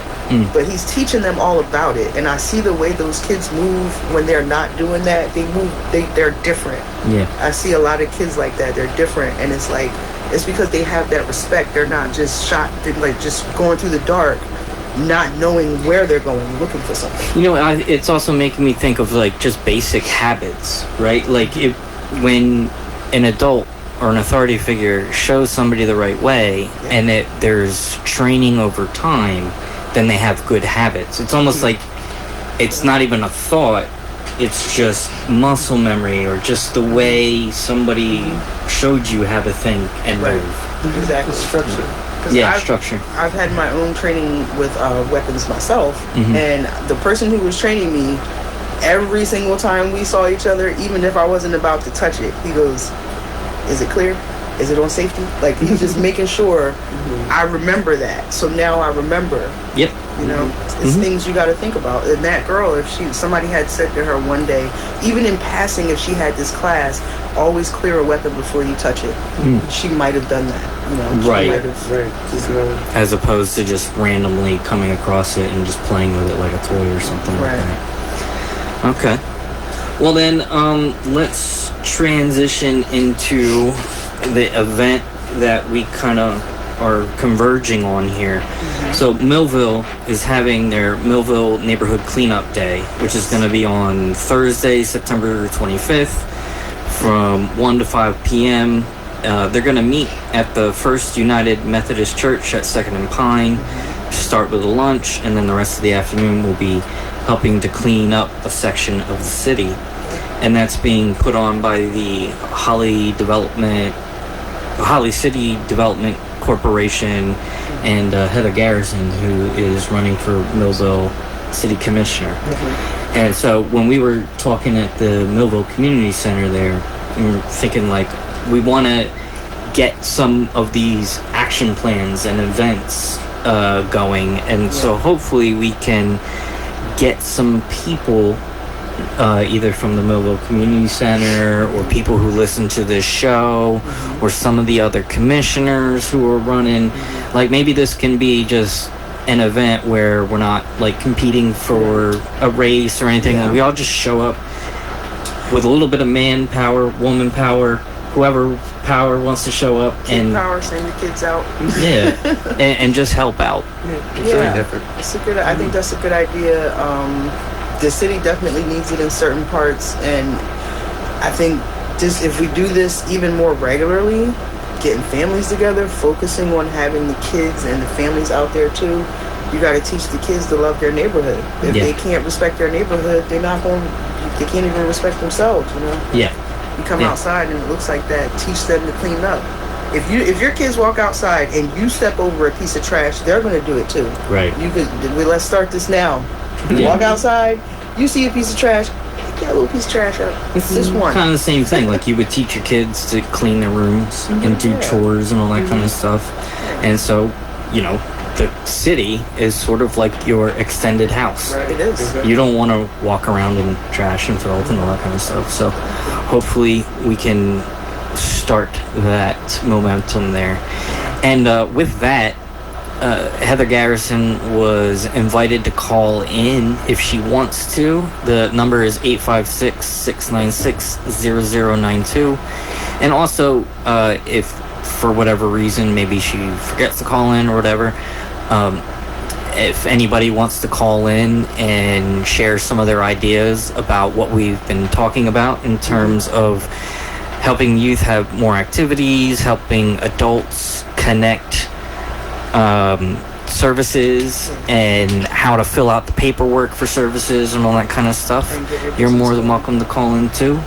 But he's teaching them all about it, and I see the way those kids move when they're not doing that. They move. They're different. Yeah. I see a lot of kids like that. They're different, and it's like it's because they have that respect. They're not just they're like just going through the dark, not knowing where they're going, looking for something. You know, it's also making me think of like just basic habits, right? Like when an adult or an authority figure shows somebody the right way, and there's training over time, then they have good habits. It's almost like it's not even a thought, it's just muscle memory, or just the way somebody showed you how to think and move. Exactly. Structure. Structure. I've had my own training with weapons myself, and the person who was training me, every single time we saw each other, even if I wasn't about to touch it, he goes, "Is it clear? Is it on safety?" Like, he's just making sure I remember that. So now I remember. Yep. You know, it's things you got to think about. And that girl, if somebody had said to her one day, even in passing, if she had this class, always clear a weapon before you touch it, she might have done that. You know, right. As opposed to just randomly coming across it and just playing with it like a toy or something like that. Okay. Well then, let's transition into the event that we kind of are converging on here. So Millville is having their Millville Neighborhood Cleanup Day, which is going to be on Thursday, September 25th from 1 to 5 p.m. They're going to meet at the First United Methodist Church at 2nd and Pine, start with a lunch, and then the rest of the afternoon will be helping to clean up a section of the city. And that's being put on by the Holly City Development Corporation and Heather Garrison, who is running for Millville City Commissioner. And so when we were talking at the Millville Community Center there, we were thinking like we want to get some of these action plans and events going, and so hopefully we can get some people either from the Millville Community Center or people who listen to this show or some of the other commissioners who are running. Like, maybe this can be just an event where we're not like competing for a race or anything. Like, we all just show up with a little bit of manpower, woman power, whoever power wants to show up, and power, send the kids out. and just help out. It's a good. I think that's a good idea. The city definitely needs it in certain parts, and I think just if we do this even more regularly, getting families together, focusing on having the kids and the families out there too. You got to teach the kids to love their neighborhood. If they can't respect their neighborhood, they're not going. They can't even respect themselves. You know. You come outside and it looks like that. Teach them to clean up. If your kids walk outside and you step over a piece of trash, they're going to do it too. Right. Let's start this now. You walk outside, you see a piece of trash, pick that little piece of trash up. It's just one. Kind of the same thing. Like, you would teach your kids to clean their rooms and do chores and all that kind of stuff. And so, you know, the city is sort of like your extended house. Right, it is. You don't want to walk around in trash and filth and all that kind of stuff. So hopefully we can start that momentum there. And with that, Heather Garrison was invited to call in if she wants to. The number is 856-696-0092. And also, if for whatever reason, maybe she forgets to call in or whatever, if anybody wants to call in and share some of their ideas about what we've been talking about in terms of helping youth have more activities, helping adults connect services, and how to fill out the paperwork for services and all that kind of stuff, you're more than welcome to call in too.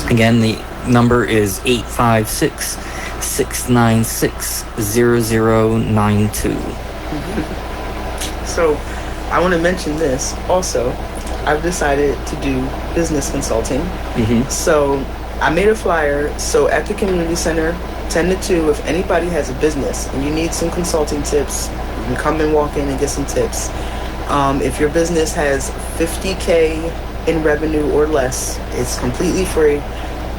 Again, the number is 856-696-0092. So I want to mention this also. I've decided to do business consulting. So I made a flyer. So at the community center, 10 to 2, if anybody has a business and you need some consulting tips, you can come and walk in and get some tips. If your business has 50K in revenue or less, it's completely free.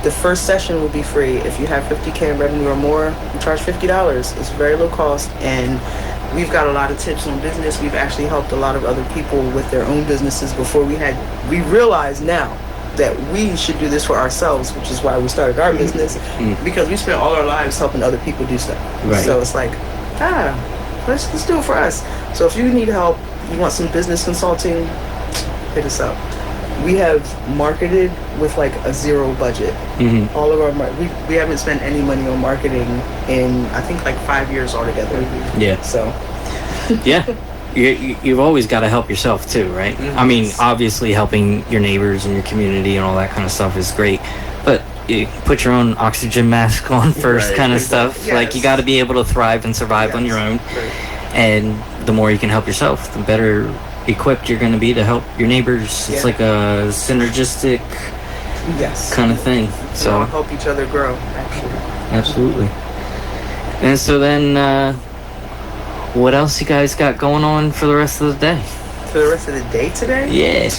The first session will be free. If you have 50K in revenue or more, you charge $50. It's very low cost, and we've got a lot of tips on business. We've actually helped a lot of other people with their own businesses before we realize now that we should do this for ourselves, which is why we started our business, because we spent all our lives helping other people do stuff. Right. So it's like, let's do it for us. So if you need help, you want some business consulting, hit us up. We have marketed with like a zero budget. All of our we haven't spent any money on marketing in I think like 5 years altogether. Yeah. So. Yeah. You've always got to help yourself too, right? I mean, obviously helping your neighbors and your community and all that kind of stuff is great, but you put your own oxygen mask on first, kind of stuff. Yes. Like, you got to be able to thrive and survive on your own. Right. And the more you can help yourself, the better equipped you're going to be to help your neighbors. It's like a synergistic kind of thing. So we'll help each other grow, actually. Absolutely. And so then, what else you guys got going on for the rest of the day? For the rest of the day today? Yeah.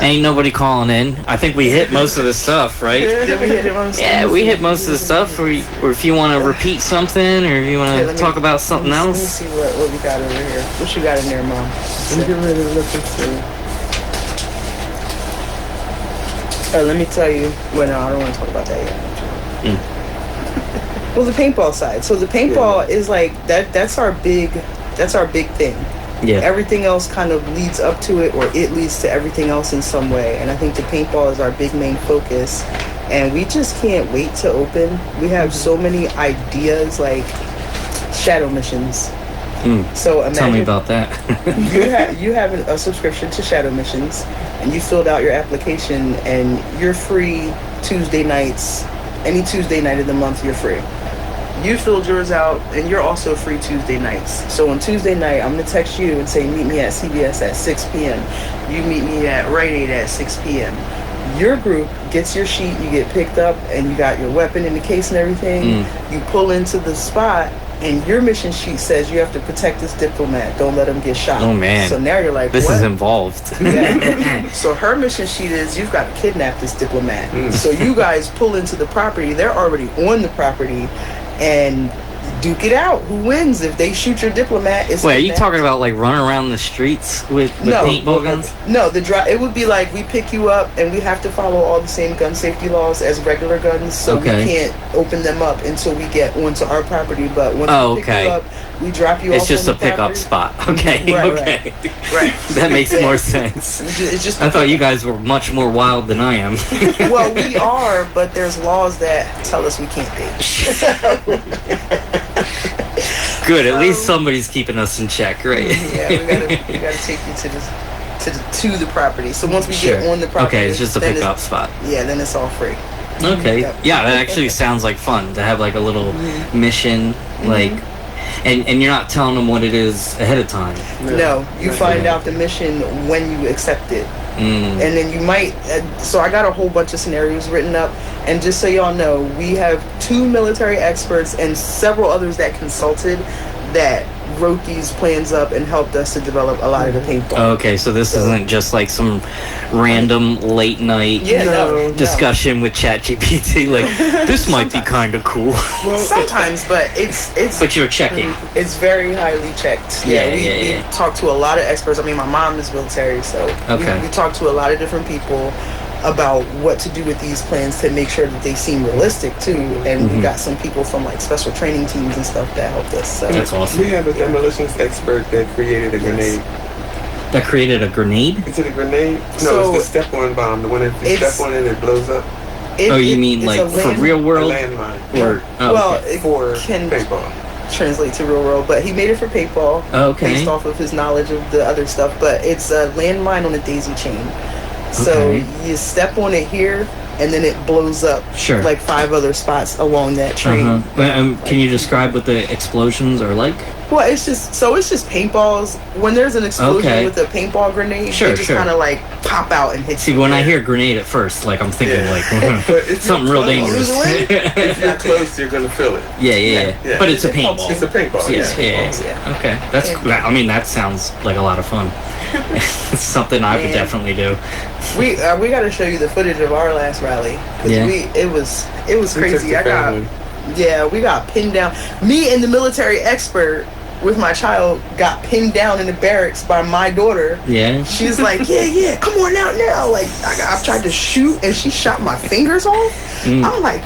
Ain't nobody calling in. I think we hit most of the stuff, right? Did we hit most? Yeah, we hit most of the stuff. Or if you want to repeat something, or if you want to talk about something else. Let me see what we got over here. What you got in there, Mom? Let me get ready to look and see. Let me tell you. Well, no, I don't want to talk about that yet. Well, the paintball side. So the paintball is like that's our big thing. Yeah. Everything else kind of leads up to it, or it leads to everything else in some way. And I think the paintball is our big main focus. And we just can't wait to open. We have so many ideas, like shadow missions. So imagine, tell me about that. you have a subscription to Shadow Missions, and you filled out your application, and you're free Tuesday nights. Any Tuesday night of the month, you're free. You filled yours out, and you're also free Tuesday nights. So on Tuesday night, I'm going to text you and say, meet me at CVS at 6 p.m. You meet me at Rite Aid at 6 p.m. Your group gets your sheet, you get picked up, and you got your weapon in the case and everything. You pull into the spot, and your mission sheet says you have to protect this diplomat. Don't let him get shot. Oh, man. So now you're like, this what? is involved. Yeah. So her mission sheet is you've got to kidnap this diplomat. So you guys pull into the property. They're already on the property, and duke it out. Who wins? If they shoot your diplomat, it's wait, are you talking about like running around the streets with paintball guns? No, it would be like we pick you up, and we have to follow all the same gun safety laws as regular guns, so we can't open them up until we get onto our property. But once we pick you up, we drop you off. It's just a pickup spot. Okay. Right. That makes more sense. It's just I thought you guys were much more wild than I am. Well, we are, but there's laws that tell us we can't be. Good, at least somebody's keeping us in check, right? Yeah, we gotta take you to the property. So once we get on the property, okay, it's just a pickup spot. Yeah, then it's all free. Okay, yeah, that actually sounds like fun to have like a little mission, like, and you're not telling them what it is ahead of time. No, you find out the mission when you accept it. And then you might, so I got a whole bunch of scenarios written up, and just so y'all know, we have 2 military experts and several others that consulted that wrote these plans up and helped us to develop a lot of the paintball. Okay, so this isn't just like some random late night discussion with ChatGPT, like, this might be kind of cool. Well, sometimes, but it's but you're checking. It's very highly checked. We talk to a lot of experts. I mean, my mom is military, so we talk to a lot of different people about what to do with these plans to make sure that they seem realistic too, and we got some people from like special training teams and stuff that helped us. So that's awesome. We have a demolitions expert that created a grenade. That created a grenade? Is it a grenade? No, it's the step-on bomb. The one that you step on it blows up. You mean like for real world? A landmine. For paintball. Translate to real world, but he made it for paintball based off of his knowledge of the other stuff. But it's a landmine on a daisy chain. So you step on it here, and then it blows up like 5 other spots along that train. Can you describe what the explosions are like? Well, it's just paintballs. When there's an explosion with a paintball grenade, they just kind of like pop out and hit. See, when I hear grenade at first, like I'm thinking like something real dangerous. If you're close, you're gonna feel it. Yeah. But it's a paintball. It's a paintball. Yeah. Okay, that sounds like a lot of fun. It's something I would definitely do. We got to show you the footage of our last rally. It was crazy. We got pinned down. Me and the military expert with my child got pinned down in the barracks by my daughter. Yeah. She's like, come on out now. Like I've tried to shoot and she shot my fingers off. I'm like,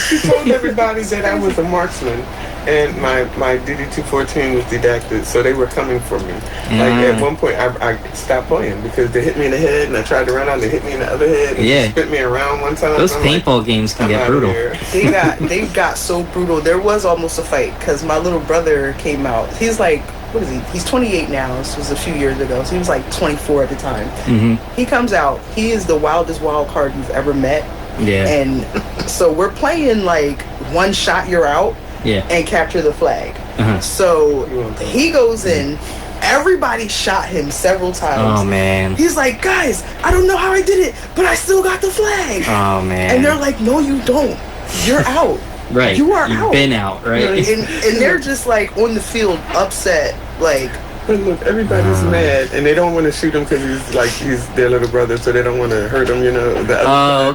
she told everybody that I was a marksman. And my DD-214 was didactic, so they were coming for me. Like at one point, I stopped playing because they hit me in the head, and I tried to run out. They hit me in the other head, and spit me around one time. Those paintball games can get brutal. They got so brutal. There was almost a fight because my little brother came out. He's like, what is he? He's 28 now. This was a few years ago, so he was like 24 at the time. He comes out. He is the wildest wild card you've ever met. Yeah. And so we're playing like one shot, you're out. And capture the flag. So he goes in. Everybody shot him several times. Oh man. He's like, guys, I don't know how I did it, but I still got the flag. Oh man. And they're like, no, you don't. You're out. Right. You are You've out. Been out, right? And they're just like on the field, upset, like. But look, everybody's mad, and they don't want to shoot him because he's their little brother, so they don't want to hurt him,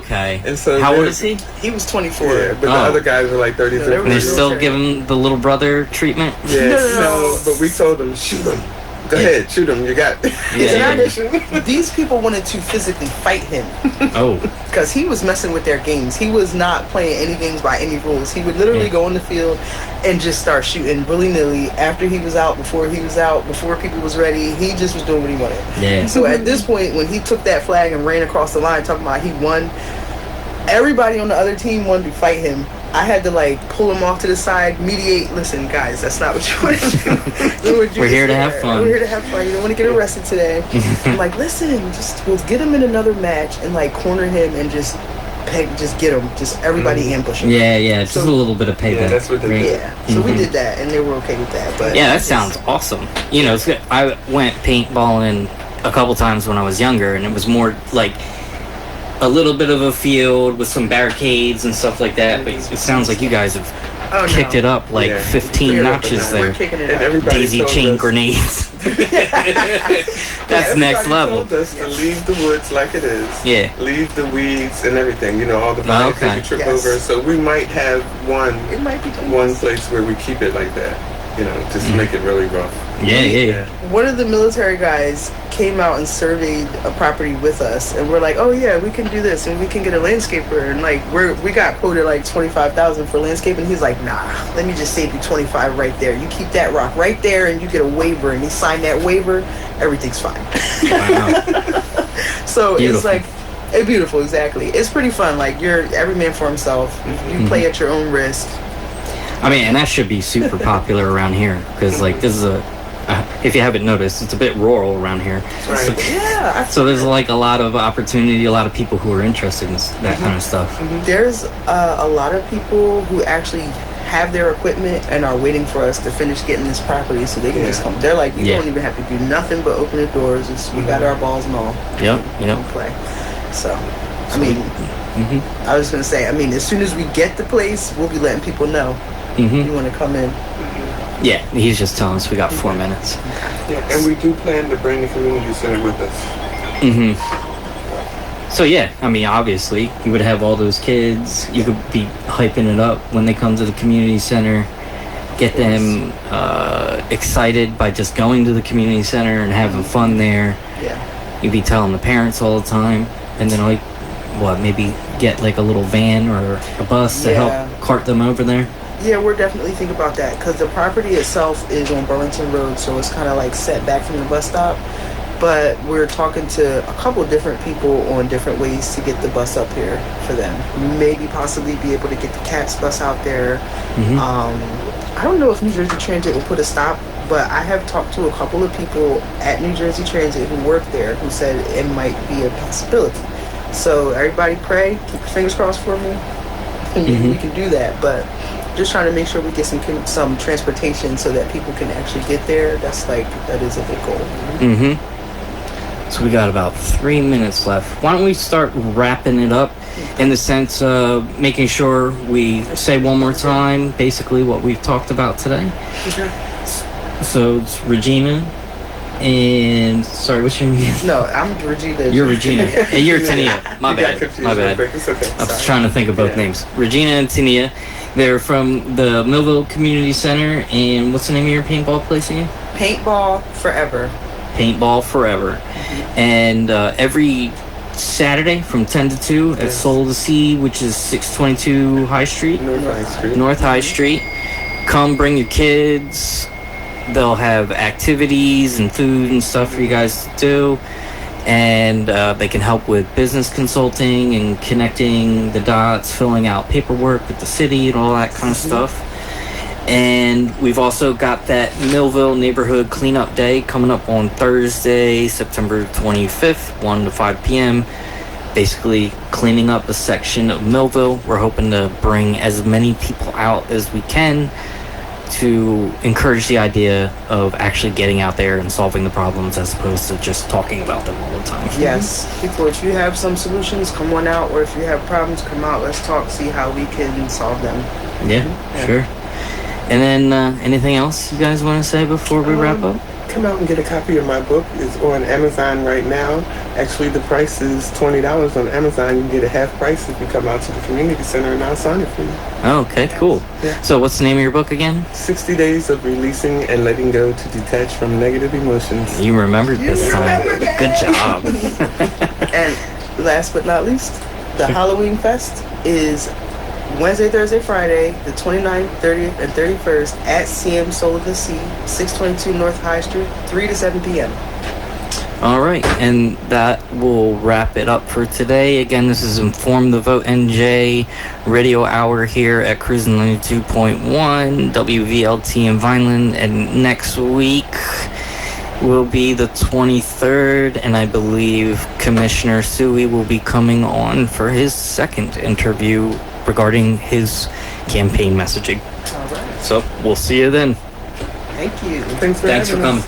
okay. And so how old is he? He was 24. Yeah, but the other guys were like 33. And they're still giving the little brother treatment? Yeah, no, but we told them, shoot him. Go ahead, shoot him. You got These people wanted to physically fight him. Because he was messing with their games. He was not playing any games by any rules. He would literally go on the field and just start shooting willy-nilly after he was out, before people was ready. He just was doing what he wanted. Yeah. So at this point, when he took that flag and ran across the line talking about he won, everybody on the other team wanted to fight him. I had to like pull him off to the side, mediate. Listen, guys, that's not what you want to do. We're here to have fun. We're here to have fun. You don't want to get arrested today. I'm like, listen, we'll get him in another match and like corner him and just get him. Just everybody ambush him. Yeah. Just a little bit of payback. Yeah, that's what they did. Yeah. So we did that, and they were okay with that. But that sounds awesome. It's good. I went paintballing a couple times when I was younger, and it was more like a little bit of a field with some barricades and stuff like that, but it sounds like you guys have kicked it up like 15 notches there. Daisy chain grenades. That's next level. Told us to leave the woods like it is. Yeah. Leave the weeds and everything. All the vines that you trip over. So we might have one place where we keep it like that. Just make it really rough. Yeah. One of the military guys came out and surveyed a property with us, and we're like, oh yeah, we can do this, and we can get a landscaper, and like we got quoted like $25,000 for landscaping. He's like, nah, let me just save you $25 right there. You keep that rock right there, and you get a waiver. And he signed that waiver. Everything's fine. Wow. So beautiful. It's like beautiful, exactly. It's pretty fun. Like you're every man for himself. You play at your own risk. I mean, and that should be super popular around here because, like, this is if you haven't noticed, it's a bit rural around here. Right. So there's, like, a lot of opportunity, a lot of people who are interested in that kind of stuff. There's a lot of people who actually have their equipment and are waiting for us to finish getting this property so they can just come. They're like, you don't even have to do nothing but open the doors. We got our balls and all. Yep. Play. So, I mean, I was going to say, as soon as we get the place, we'll be letting people know. You want to come in? Yeah, he's just telling us we got 4 minutes. Yeah, and we do plan to bring the community center with us. So obviously, you would have all those kids. You could be hyping it up when they come to the community center. Get them excited by just going to the community center and having fun there. Yeah. You'd be telling the parents all the time, and then maybe get like a little van or a bus to help cart them over there. Yeah, we're definitely thinking about that because the property itself is on Burlington Road, so it's kind of like set back from the bus stop. But we're talking to a couple of different people on different ways to get the bus up here for them. Maybe possibly be able to get the CATS bus out there. I don't know if New Jersey Transit will put a stop, but I have talked to a couple of people at New Jersey Transit who work there who said it might be a possibility. So everybody pray, keep your fingers crossed for me. And we can do that, but just trying to make sure we get some transportation so that people can actually get there. That is a big goal. So we got about 3 minutes left. Why don't we start wrapping it up in the sense of making sure we say one more time basically what we've talked about today. So it's Regina and sorry, what's your name? No, I'm Regina. You're Regina. And you're Tenia. My bad. It's okay. I was trying to think of both names. Regina and Tenia. They're from the Millville Community Center. And what's the name of your paintball place again? Paintball Forever. Paintball Forever. And every Saturday from 10 to 2 at Solof, which is 622 High Street. North High Street. Come bring your kids. They'll have activities and food and stuff for you guys to do. And they can help with business consulting and connecting the dots, filling out paperwork with the city and all that kind of stuff. And we've also got that Millville Neighborhood Cleanup Day coming up on Thursday, September 25th, 1 to 5 p.m. Basically cleaning up a section of Millville. We're hoping to bring as many people out as we can to encourage the idea of actually getting out there and solving the problems as opposed to just talking about them all the time. Yes. People, if you have some solutions, come on out. Or if you have problems, come out. Let's talk, see how we can solve them. Yeah. Sure. And then anything else you guys want to say before we wrap up? Come out and get a copy of my book. It's on Amazon right now. Actually, the price is $20 on Amazon. You can get a half price if you come out to the community center, and I'll sign it for you. Oh, okay, cool. Yeah. So what's the name of your book again? 60 Days of Releasing and Letting Go to Detach from Negative Emotions. You remembered this time. Good job. And last but not least, the Halloween Fest is Wednesday, Thursday, Friday, the 29th, 30th, and 31st at CM Solof, 622 North High Street, 3 to 7 p.m. All right, and that will wrap it up for today. Again, this is Inform the Vote NJ radio hour here at Cruise 92.1 WVLT in Vineland, and next week will be the 23rd, and I believe Commissioner Suey will be coming on for his second interview regarding his campaign messaging. All right. So we'll see you then. Thank you. Thanks for coming.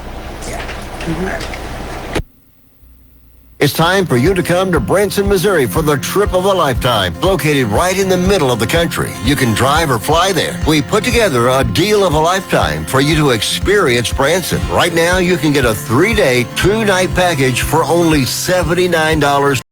It's time for you to come to Branson, Missouri for the trip of a lifetime. Located right in the middle of the country. You can drive or fly there. We put together a deal of a lifetime for you to experience Branson. Right now, you can get a 3-day, 2-night package for only $79